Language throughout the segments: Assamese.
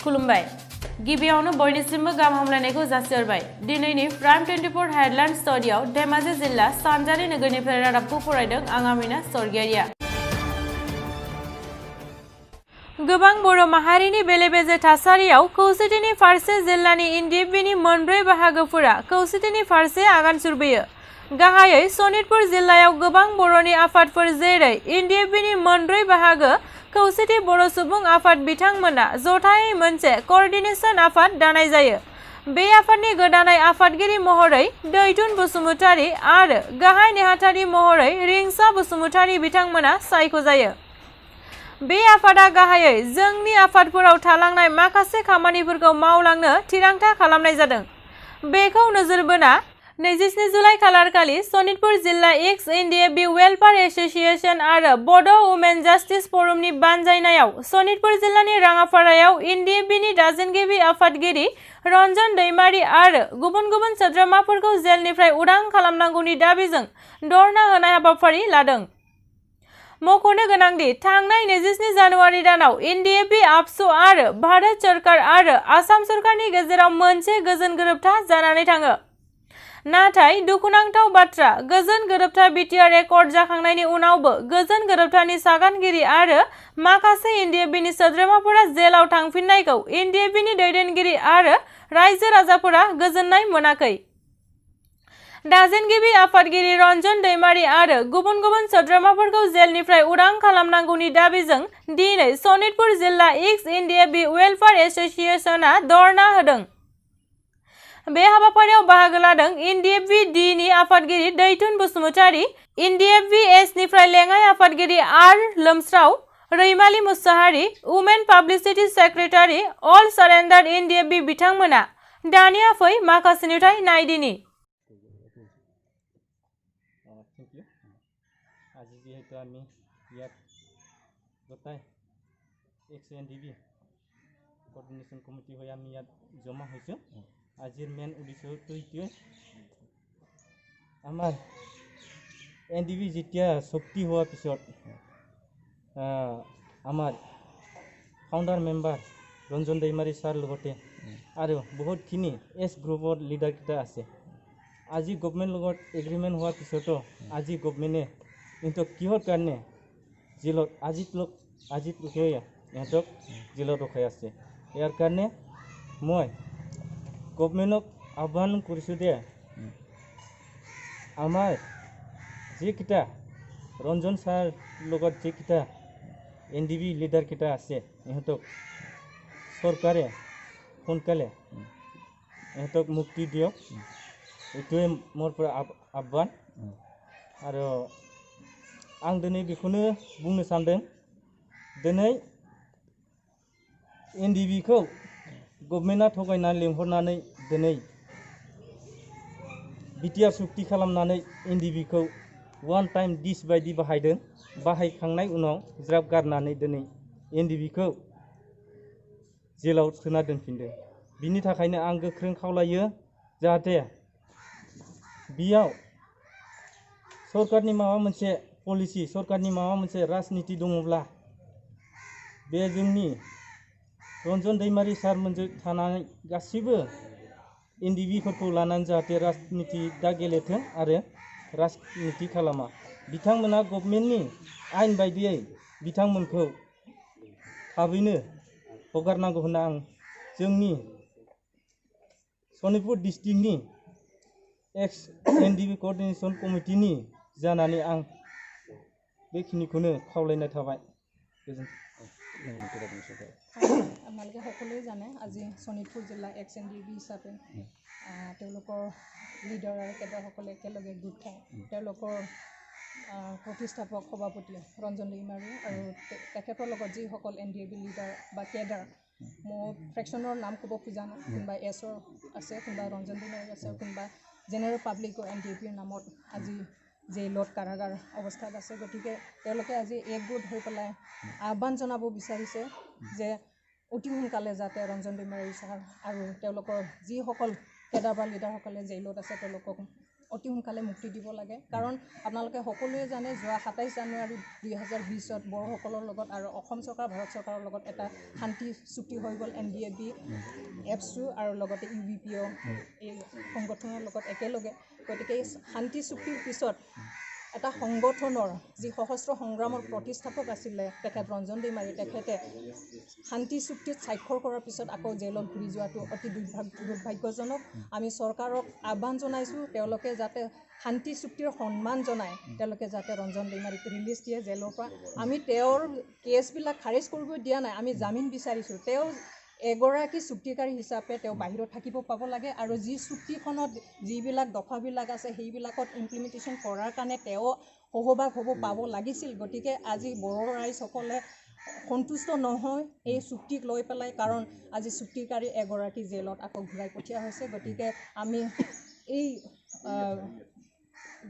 खुलुमबाय गिबियावनो बयनिसिमबो गाहाम हामलायनायखौ जासिहरबाय दिनैनि प्राइम 24 हेडलाइन स्टुडियाव धेमाजि जिल्ला सानजारि नोगोरनिफ्राय रादाबखौ फरायदों आं आमिना सरगियारिया गोबां बर' माहारिनि बेले-बेजे थासारियाव खौसेथिनि फारसे जिल्लानि एनडिएफबिनि मोनब्रै बाहागोफोरा खौसेथिनि फारसे आगान सुरबोयो गाहायै सनितपुर जिल्लायाव गोबां बर'नि आफादफोर जेरै एनडिएफबिनि मोनब्रै बाहागो खौसेथि बर' सुबुं आफाद बिथांमोना जथायै मोनसे क'अर्डिनेशन आफाद दानाय जायो बे आफादनि गोदानै आफादगिरि महरै दैथुन बसुमतारी आरो गाहाय नेहाथारि महरै रिंसा बसुमतारी बिथांमोना सायख'जायो बे आफादा गाहायै जोंनि आफादफोराव थालांनाय माखासे खामानिफोरखौ मावलांनो थिरांथा खालामनाय जादों बेखौ नोजोर बोना 27 जुलाइ खालारखालि सनितपुर जिल्ला एक्स एनडिएफबि वेलफेयार एसोसिएशन आरो बड' वुमेन जास्टिस फरमनि बानजायनायाव सनितपुर जिल्लानि राङापारायाव एनडिएफबिनि दाजेनगिरि आफादगिरि रन्जन दैमारी आरो गुबुन सोद्रोमाफोरखौ जेलनिफ्राय उदां खालामनांगौनि दाबिजों धरना होनाय हाबाफारि लादों मख'नो गोनांदि थांनाय 27 जानुवारि दानाव एनडिएफबि आबसु आरो भारत सरकार आरो आसाम सरकारनि गेजेराव मोनसे गोजोन गोरोबथा जानानै थाङो नाथाय दुखुनांथाव बाथ्रा गोजोन गोरोबथा बिटिआर रेकर्ड जाखांनायनि उनावबो गोजोन गोरोबथानि सागानगिरि आरो माखासे एनडिएफबिनि सोद्रोमाफोरा जेलाव थांफिननायखौ एनडिएफबिनि दैदेनगिरि आरो रायजो राजाफोरा गोजोननाय मोनाखै दाजेनगिरि आफादगिरि रन्जन दैमारी आरो गुबुन सोद्रोमाफोरखौ जेलनिफ्राय उदां खालामनांगौनि दाबिजों दिनै सनितपुर जिल्ला एक्स एनडिएफबि वेलफेयार एसोसिएशनआ धरना होदों बे हाबाफारियाव बाहागो लादों एनडिएफबि डि नि आफादगिरि दैथुन बसुमतारी एनडिएफबि एस निफ्राय लेङाइ आफादगिरि आर Lomsrao Raimali Musahary women publicity secretary all surrender NDFB बिथांमोना दानिया फै माखासे नुथाय नायदिनि আজি যেহেতু আমি ইয়াত গোটাই এক্স এনডিবি কোঅৰ্ডিনেশ্যন কমিটি হৈ আমি ইয়াত জমা হৈছোঁ আজিৰ মেইন উদ্দেশ্যটো এইটোৱে আমাৰ এনডিবি যেতিয়া শক্তি হোৱাৰ পিছত আমাৰ founder member Ranjan Daimari sir লগতে আৰু বহুতখিনি এছ গ্ৰুপৰ লিডাৰকেইটা আছে আজি গভৰ্ণমেণ্ট লগত এগ্ৰিমেণ্ট হোৱাৰ পিছতো আজি গভৰ্ণমেণ্টে কিন্তু কিহৰ কাৰণে জেলত আজিলৈকে ইহঁতক জেলত ৰখাই আছে ইয়াৰ কাৰণে মই গভৰ্ণমেণ্টক আহ্বান কৰিছোঁ যে আমাৰ যিকেইটা ৰঞ্জন ছাৰ লগত যিকেইটা এনডিবি লিডাৰকেইটা আছে ইহঁতক চৰকাৰে সোনকালে ইহঁতক মুক্তি দিয়ক এইটোৱে মোৰ পৰা আহ্বান আৰু आं दिनै बेखौनो बुंनो सानदों दिनै एनडिबिखौ गभर्नमेन्टआ थगायनानै लेंहरनानै दिनै बिटिआर सुक्ति खालामनानै एनडिबिखौ वान टाइम डिस बायदि बाहायदों बाहायखांनाय उनाव ज्राब गारनानै दिनै एनडिबिखौ जेलाव सोना दोनफिनदों बिनि थाखायनो आं गोख्रों खावलायो जाहाथे बियाव सरकारनि माबा मोनसे पलिसि सरकारनि माबा मोनसे राजनिति दङब्ला बे जोंनि रन्जन दैमारी सारमोनजों थानानै गासिबो एनडिबिफोरखौ लानानै जाहाथे राजनिति दा गेलेथों आरो राजनिति खालामा बिथांमोना गभर्नमेन्टनि आयेन बायदियै बिथांमोनखौ थाबैनो हगारनांगौ होनना आं जोंनि सनितपुर डिस्ट्रिक्टनि एक्स एनडिबि कोअर्डिनेशन कमिटिनि जानानै आं बेखिनिखौनो खावलायनाय थाबाय আপোনালোকে সকলোৱে জানে আজি শোণিতপুৰ জিলা এক্স এনডিবি হিচাপে তেওঁলোকৰ লিডাৰ আৰু কেডাৰসকলে একেলগে গোট খায় তেওঁলোকৰ প্ৰতিষ্ঠাপক সভাপতি ৰঞ্জন दैमारी আৰু তেখেতৰ লগত যিসকল এনডিএবি লিডাৰ বা কেডাৰ মোৰ ফ্ৰেকশ্যনৰ নাম ক'ব খোজা নাই কোনোবা এছৰ আছে কোনোবা ৰঞ্জন दैमारी আছে কোনোবা জেনেৰেল পাব্লিকৰ এনডিএবিৰ নামত আজি জেলত কাৰাগাৰ অৱস্থাত আছে গতিকে তেওঁলোকে আজি একগোট হৈ পেলাই আহ্বান জনাব বিচাৰিছে যে অতি সোনকালে যাতে ৰঞ্জন दैमारी ছাৰ আৰু তেওঁলোকৰ যিসকল কেডাৰ বা লিডাৰসকলে জেলত আছে তেওঁলোকক অতি সোনকালে মুক্তি দিব লাগে কাৰণ আপোনালোকে সকলোৱে জানে যোৱা 27 জানুৱাৰী 2020ত বড়োসকলৰ লগত আৰু অসম চৰকাৰ ভাৰত চৰকাৰৰ লগত এটা শান্তি চুক্তি হৈ গ'ল NDAB এপছু আৰু লগতে UBPO এই সংগঠনৰ লগত একেলগে গতিকে এই শান্তি চুক্তিৰ পিছত এটা সংগঠনৰ যি সহস্ৰ সংগ্ৰামৰ প্ৰতিষ্ঠাপক আছিলে তেখেত ৰঞ্জন দৈমাৰী তেখেতে শান্তি চুক্তিত স্বাক্ষৰ কৰাৰ পিছত আকৌ জেলত ঘূৰি যোৱাটো অতি দুৰ্ভাগ্যজনক আমি চৰকাৰক আহ্বান জনাইছোঁ তেওঁলোকে যাতে শান্তি চুক্তিৰ সন্মান জনায় তেওঁলোকে যাতে ৰঞ্জন দৈমাৰীক ৰিলিজ দিয়ে জেলৰ পৰা আমি তেওঁৰ কেছবিলাক খাৰিজ কৰিব দিয়া নাই আমি জামিন বিচাৰিছোঁ তেওঁ এগৰাকী চুক্তিকাৰী হিচাপে তেওঁ বাহিৰত থাকিব পাব লাগে আৰু যি চুক্তিখনত যিবিলাক দফাবিলাক আছে সেইবিলাকত ইমপ্লিমেণ্টেশ্যন কৰাৰ কাৰণে তেওঁ সহভাগ হ'ব পাব লাগিছিল গতিকে আজি বড়ো ৰাইজসকলে সন্তুষ্ট নহয় এই চুক্তিক লৈ পেলাই কাৰণ আজি চুক্তিকাৰী এগৰাকী জেলত আকৌ ঘূৰাই পঠিওৱা হৈছে গতিকে আমি এই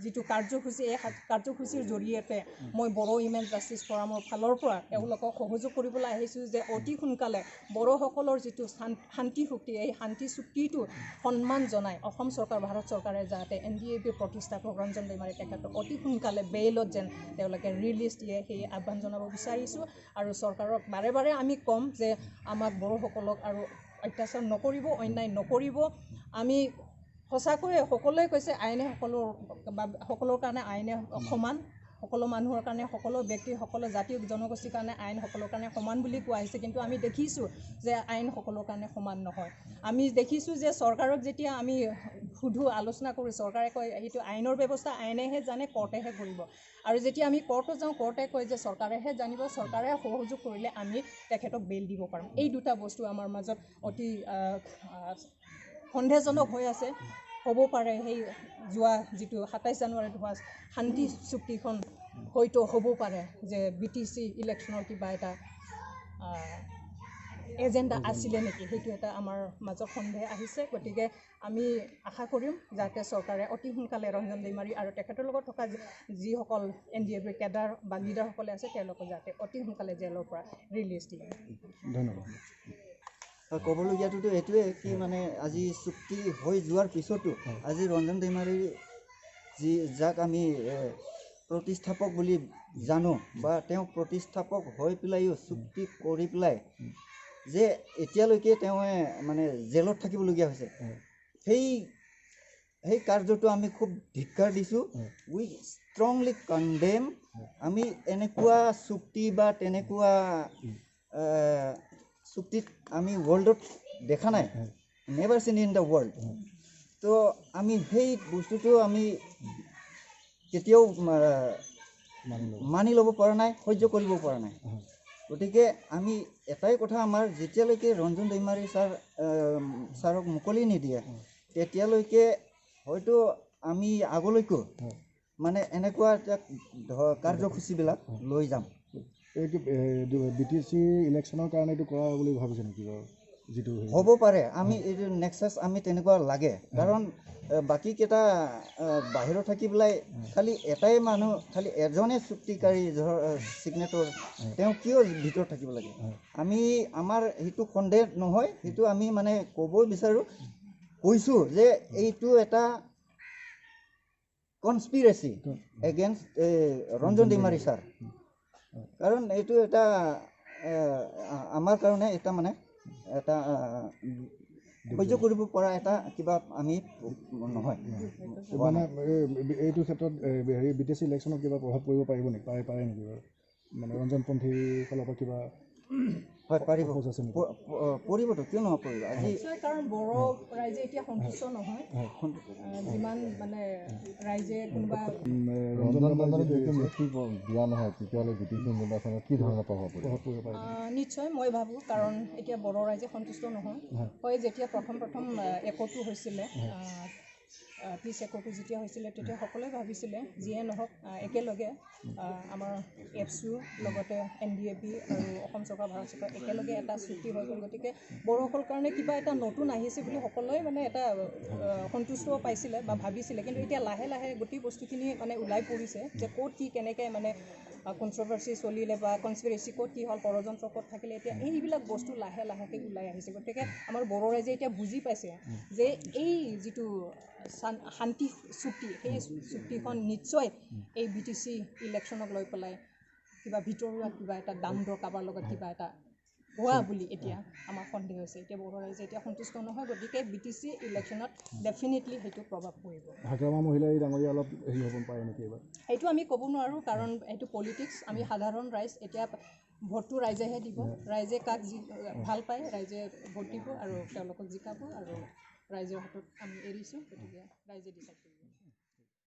যিটো কাৰ্যসূচী এই কাৰ্যসূচীৰ জৰিয়তে মই বড়ো উইমেন জাষ্টিছ ফৰামৰ ফালৰ পৰা তেওঁলোকক সহযোগ কৰিবলৈ আহিছোঁ যে অতি সোনকালে বড়োসকলৰ যিটো শান্তি চুক্তি এই শান্তি চুক্তিটো সন্মান জনাই অসম চৰকাৰ ভাৰত চৰকাৰে যাতে NDABৰ প্ৰতিষ্ঠাপক ৰঞ্জন দৈমাৰী তেখেতক অতি সোনকালে বেইলত যেন তেওঁলোকে ৰিলিজ দিয়ে সেই আহ্বান জনাব বিচাৰিছোঁ আৰু চৰকাৰক বাৰে বাৰে আমি ক'ম যে আমাক বড়োসকলক আৰু অত্যাচাৰ নকৰিব অন্যায় নকৰিব আমি সঁচাকৈয়ে সকলোৱে কৈছে আইনে সকলোৰ কাৰণে আইনে সমান সকলো মানুহৰ কাৰণে সকলো ব্যক্তি সকলো জাতি জনগোষ্ঠীৰ কাৰণে আইন সকলোৰ কাৰণে সমান বুলি কোৱা হৈছে কিন্তু আমি দেখিছোঁ যে আইন সকলোৰ কাৰণে সমান নহয় আমি দেখিছোঁ যে চৰকাৰক যেতিয়া আমি সুধো আলোচনা কৰোঁ চৰকাৰে কয় সেইটো আইনৰ ব্যৱস্থা আইনেহে জানে কৰ্টেহে কৰিব আৰু যেতিয়া আমি কৰ্টত যাওঁ কৰ্টে কয় যে চৰকাৰেহে জানিব চৰকাৰে সহযোগ কৰিলে আমি তেখেতক বেইল দিব পাৰিম এই দুটা বস্তু আমাৰ মাজত অতি সন্দেহজনক হৈ আছে হ'ব পাৰে সেই যোৱা যিটো 27 জানুৱাৰীত হোৱা শান্তি চুক্তিখন হয়তো হ'ব পাৰে যে BTC ইলেকশ্যনৰ কিবা এটা এজেণ্ডা আছিলে নেকি সেইটো এটা আমাৰ মাজত সন্দেহ আহিছে গতিকে আমি আশা কৰিম যাতে চৰকাৰে অতি সোনকালে ৰঞ্জন দৈমাৰী আৰু তেখেতৰ লগত থকা যিসকল NDAB কেডাৰ বা লিডাৰসকলে আছে তেওঁলোকক যাতে অতি সোনকালে জেলৰ পৰা ৰিলিজ দিয়ে ধন্যবাদ ক'বলগীয়াটোতো এইটোৱে কি মানে আজি চুক্তি হৈ যোৱাৰ পিছতো আজি ৰঞ্জন দৈমাৰী যাক আমি প্ৰতিষ্ঠাপক বুলি জানো বা তেওঁ প্ৰতিষ্ঠাপক হৈ পেলাইও চুক্তি কৰি পেলাই যে এতিয়ালৈকে তেওঁ মানে জেলত থাকিবলগীয়া হৈছে সেই কাৰ্যটো আমি খুব ধিক্কাৰ দিছোঁ উই ষ্ট্ৰংলি কণ্ডেম আমি এনেকুৱা চুক্তি বা তেনেকুৱা চুক্তিত আমি ৱৰ্ল্ডত দেখা নাই নেভাৰ চিন ইন দ্য ৱৰ্ল্ড তো আমি সেই বস্তুটো আমি কেতিয়াও মানি ল'ব পৰা নাই সহ্য কৰিব পৰা নাই গতিকে আমি এটাই কথা আমাৰ যেতিয়ালৈকে ৰঞ্জন দৈমাৰী ছাৰক মুকলি নিদিয়ে তেতিয়ালৈকে হয়তো আমি আগলৈকো মানে এনেকুৱা এটা কাৰ্যসূচীবিলাক লৈ যাম BTC ইলেকশ্যনৰ কাৰণে এইটো কৰা বুলি ভাবিছে নেকি বাৰু যিটো হ'ব পাৰে আমি এইটো নেক্সাছ আমি তেনেকুৱা লাগে কাৰণ বাকীকেইটা বাহিৰত থাকি পেলাই খালি এটাই মানুহ খালি এজনে চুক্তিকাৰী ছিগনেটৰ তেওঁ কিয় ভিতৰত থাকিব লাগে আমি আমাৰ সেইটো সন্দেহ নহয় সেইটো আমি মানে ক'ব বিচাৰোঁ কৈছোঁ যে এইটো এটা কনস্পিৰেচি এগেইনষ্ট ৰঞ্জন দৈমাৰী ছাৰ কাৰণ এইটো এটা আমাৰ কাৰণে এটা মানে এটা সহ্য কৰিব পৰা এটা কিবা আমি নহয় মানে এইটো ক্ষেত্ৰত হেৰি BTC ইলেকশ্যনত কিবা প্ৰভাৱ পৰিব পাৰিব নেকি পাৰে নেকি বাৰু মানে ৰঞ্জনপন্থীৰ ফালৰ পৰা কিবা হয় পাৰিব পৰিবতো কিয় নপৰিব আজি কাৰণ বড়ো ৰাইজে এতিয়া সন্তুষ্ট নহয় যিমান মানে ৰাইজে কোনোবা দিয়া নহয় তেতিয়াহ'লে BTC নিৰ্বাচনত কি ধৰণৰ প্ৰভাৱ পৰিব নিশ্চয় মই ভাবোঁ কাৰণ এতিয়া বড়ো ৰাইজে সন্তুষ্ট নহয় হয় যেতিয়া প্ৰথম একোটো হৈছিলে পিছ একোটো যেতিয়া হৈছিলে তেতিয়া সকলোৱে ভাবিছিলে যিয়ে নহওক একেলগে আমাৰ এপছু লগতে NDAB আৰু অসম চৰকাৰ ভাৰত চৰকাৰ একেলগে এটা চুক্তি হৈ গ'ল গতিকে বড়োসকলৰ কাৰণে কিবা এটা নতুন আহিছে বুলি সকলোৱে মানে এটা সন্তুষ্ট পাইছিলে বা ভাবিছিলে কিন্তু এতিয়া লাহে লাহে গোটেই বস্তুখিনি মানে ওলাই পৰিছে যে ক'ত কি কেনেকৈ মানে কনট্ৰভাৰ্চি চলিলে বা কনস্পিৰেচি ক'ত কি হ'ল ষড়যন্ত্ৰ ক'ত থাকিলে এতিয়া এইবিলাক বস্তু লাহে লাহেকৈ ওলাই আহিছে গতিকে আমাৰ বড়ো ৰাইজে এতিয়া বুজি পাইছে যে এই যিটো শান্তি চুক্তি সেই চুক্তিখন নিশ্চয় এই BTC ইলেকশ্যনক লৈ পেলাই কিবা ভিতৰুৱা কিবা এটা দাম দৰ কাৰোবাৰ লগত কিবা এটা হোৱা বুলি এতিয়া আমাৰ সন্দেহ হৈছে এতিয়া বড়ো ৰাইজে এতিয়া সন্তুষ্ট নহয় গতিকে BTC ইলেকশ্যনত ডেফিনেটলি সেইটো প্ৰভাৱ পৰিব হাগ্ৰামা মহিলা এই ডাঙৰীয়া অলপ হেৰি হ'ব পাৰে নেকি এইবাৰ সেইটো আমি ক'ব নোৱাৰোঁ কাৰণ এইটো পলিটিক্স আমি সাধাৰণ ৰাইজ এতিয়া ভোটটো ৰাইজেহে দিব ৰাইজে কাক ভাল পায় ৰাইজে ভোট দিব আৰু তেওঁলোকক জিকাব আৰু ৰাইজৰ হাতত আমি এৰিছোঁ গতিকে ৰাইজে ডিচাইড কৰিব